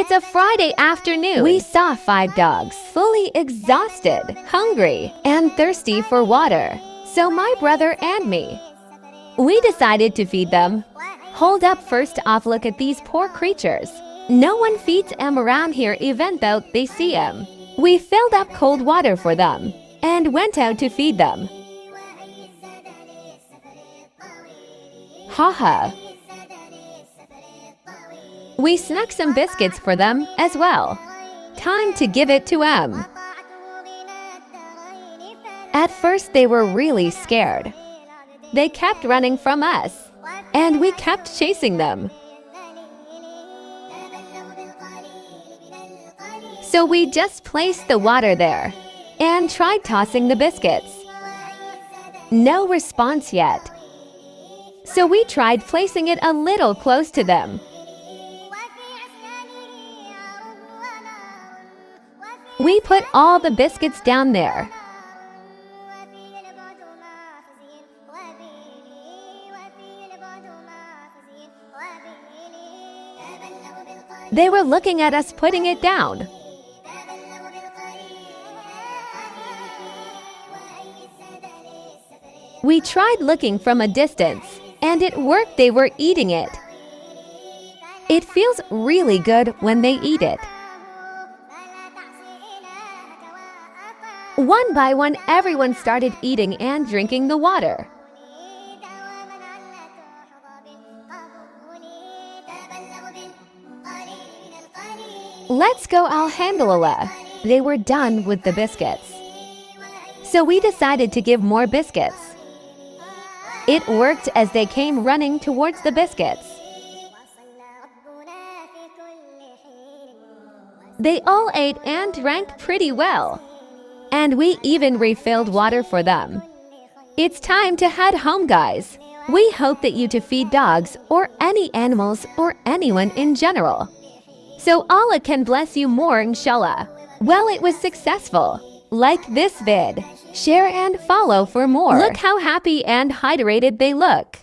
It's a Friday afternoon. We saw 5 dogs, fully exhausted, hungry, and thirsty for water. So my brother and me, we decided to feed them. Hold up, first off, look at these poor creatures. No one feeds them around here even though they see them. We filled up cold water for them and went out to feed them. Haha. We snuck some biscuits for them as well. Time to give it to them. At first they were really scared. They kept running from us, and we kept chasing them. So we just placed the water there and tried tossing the biscuits. No response yet. So we tried placing it a little close to them. We put all the biscuits down there. They were looking at us putting it down. We tried looking from a distance, and it worked. They were eating it. It feels really good when they eat it. One by one, everyone started eating and drinking the water. Let's go, alhamdulillah. They were done with the biscuits. So we decided to give more biscuits. It worked as they came running towards the biscuits. They all ate and drank pretty well. And we even refilled water for them. It's time to head home, guys. We hope that you to feed dogs or any animals or anyone in general. So Allah can bless you more, inshallah. Well, it was successful. Like this vid, share and follow for more. Look how happy and hydrated they look.